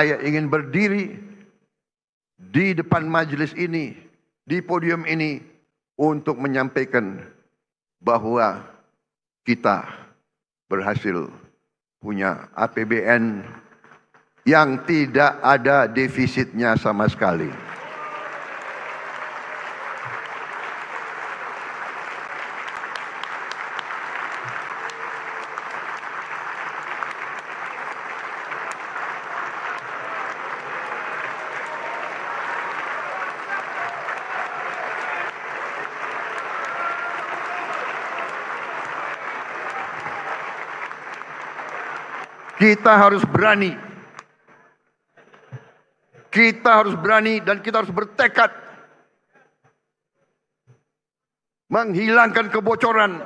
Saya ingin berdiri di depan majelis ini, di podium ini, untuk menyampaikan bahwa kita berhasil punya APBN yang tidak ada defisitnya sama sekali. Kita harus berani. Kita harus berani dan kita harus bertekad menghilangkan kebocoran,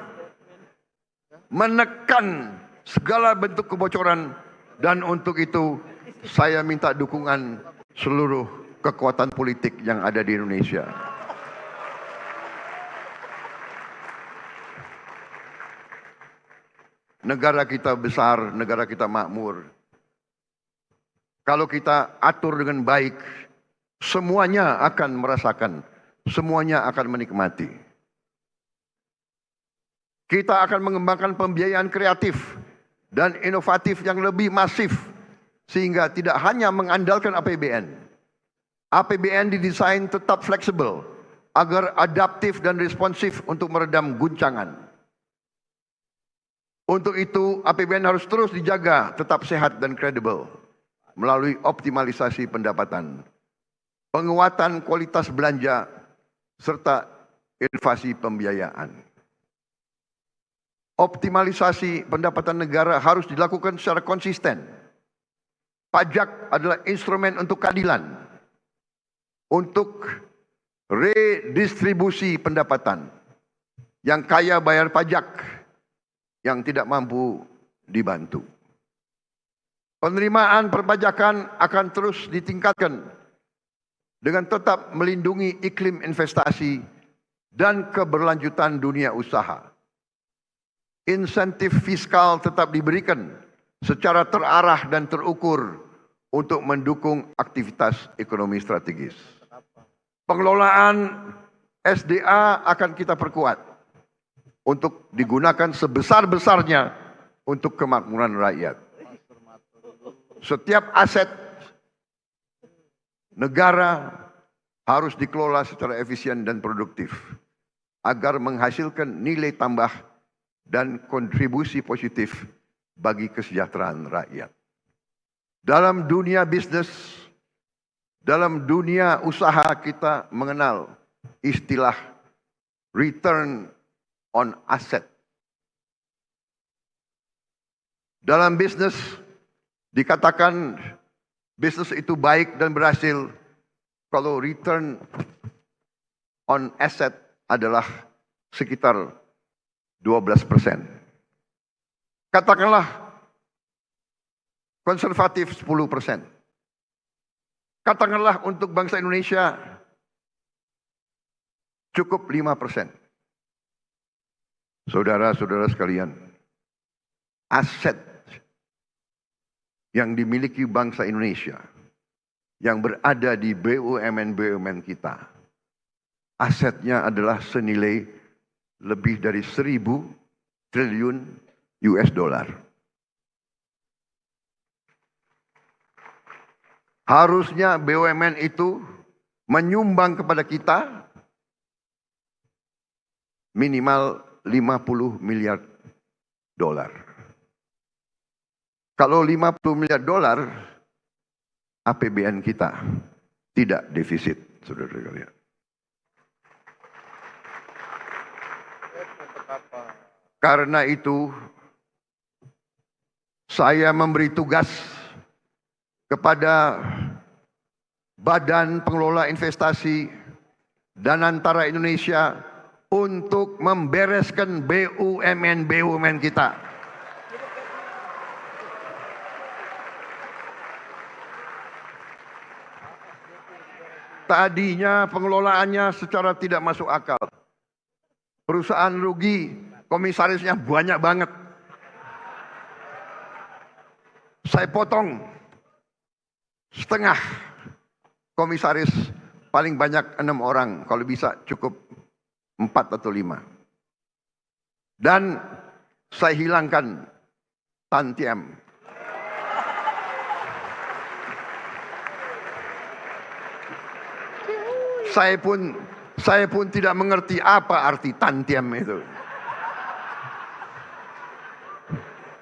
menekan segala bentuk kebocoran, dan untuk itu saya minta dukungan seluruh kekuatan politik yang ada di Indonesia. Negara kita besar, negara kita makmur. Kalau kita atur dengan baik, semuanya akan merasakan, semuanya akan menikmati. Kita akan mengembangkan pembiayaan kreatif dan inovatif yang lebih masif, sehingga tidak hanya mengandalkan APBN. APBN didesain tetap fleksibel, agar adaptif dan responsif untuk meredam guncangan. Untuk itu, APBN harus terus dijaga tetap sehat dan kredibel melalui optimalisasi pendapatan, penguatan kualitas belanja, serta inovasi pembiayaan. Optimalisasi pendapatan negara harus dilakukan secara konsisten. Pajak adalah instrumen untuk keadilan, untuk redistribusi pendapatan. Yang kaya bayar pajak, yang tidak mampu dibantu. Penerimaan perpajakan akan terus ditingkatkan dengan tetap melindungi iklim investasi dan keberlanjutan dunia usaha. Insentif fiskal tetap diberikan secara terarah dan terukur untuk mendukung aktivitas ekonomi strategis. Pengelolaan SDA akan kita perkuat untuk digunakan sebesar-besarnya untuk kemakmuran rakyat. Setiap aset negara harus dikelola secara efisien dan produktif agar menghasilkan nilai tambah dan kontribusi positif bagi kesejahteraan rakyat. Dalam dunia bisnis, dalam dunia usaha, kita mengenal istilah return on asset. Dalam bisnis dikatakan bisnis itu baik dan berhasil kalau return on asset adalah sekitar 12%. Katakanlah konservatif 10%. Katakanlah untuk bangsa Indonesia cukup 5%. Saudara-saudara sekalian, aset yang dimiliki bangsa Indonesia, yang berada di BUMN-BUMN kita, asetnya adalah senilai lebih dari 1.000 triliun US dollar. Harusnya BUMN itu menyumbang kepada kita minimal 50 miliar dolar. Kalau 50 miliar dolar, APBN kita tidak defisit, saudara-saudara. Karena itu, saya memberi tugas kepada Badan Pengelola Investasi dan Antara Indonesia untuk membereskan BUMN kita. Tadinya pengelolaannya secara tidak masuk akal. Perusahaan rugi, komisarisnya banyak banget. setengah komisaris, paling banyak 6 orang, kalau bisa cukup 4 atau 5. Dan saya hilangkan tantiem. Saya pun tidak mengerti apa arti tantiem itu.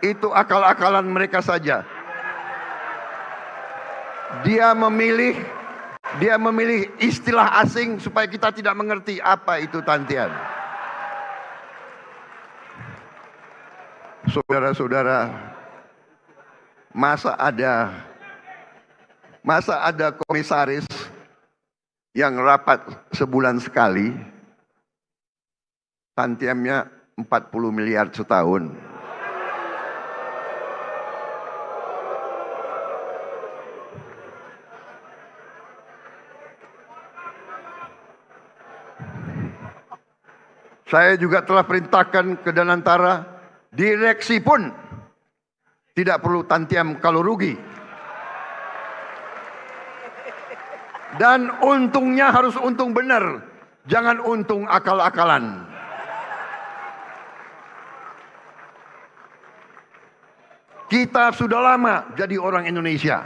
Itu akal-akalan mereka saja. Dia memilih istilah asing supaya kita tidak mengerti apa itu tantiem. Saudara-saudara, masa ada komisaris yang rapat sebulan sekali, tantiemnya 40 miliar setahun. Saya juga telah perintahkan ke Danantara, direksi pun tidak perlu tantiem kalau rugi. Dan untungnya harus untung benar, jangan untung akal-akalan. Kita sudah lama jadi orang Indonesia.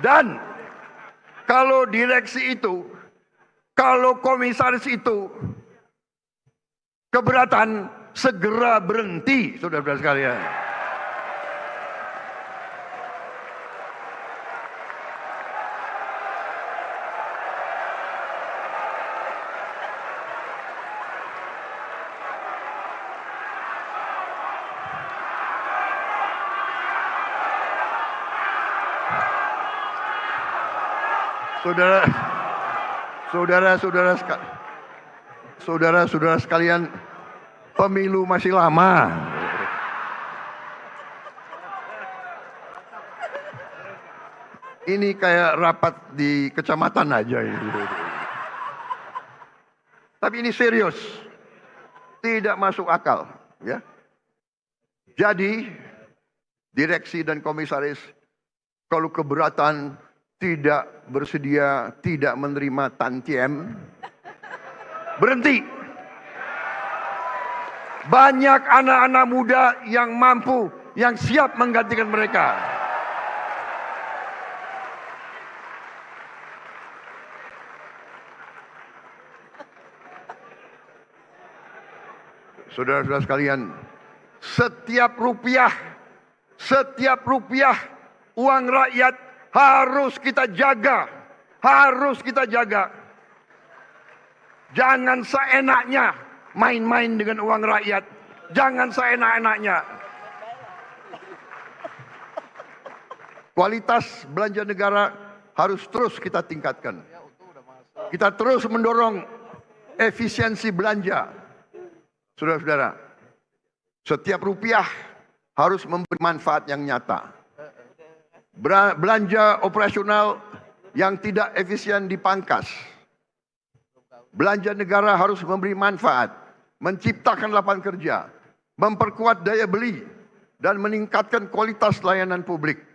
Dan kalau direksi itu, kalau komisaris itu keberatan, segera berhenti, saudara-saudara sekalian. Saudara-saudara sekalian, pemilu masih lama. Ini kayak rapat di kecamatan aja. Tapi ini serius, tidak masuk akal, ya. Jadi direksi dan komisaris kalau keberatan, tidak bersedia, tidak menerima tantiem, berhenti. Banyak anak-anak muda yang mampu, yang siap menggantikan mereka. Saudara-saudara sekalian, setiap rupiah uang rakyat harus kita jaga, Jangan seenaknya main-main dengan uang rakyat, jangan seenak-enaknya. Kualitas belanja negara harus terus kita tingkatkan. Kita terus mendorong efisiensi belanja. Saudara-saudara, setiap rupiah harus memberi manfaat yang nyata. Belanja operasional yang tidak efisien dipangkas. Belanja negara harus memberi manfaat, menciptakan lapangan kerja, memperkuat daya beli, dan meningkatkan kualitas layanan publik.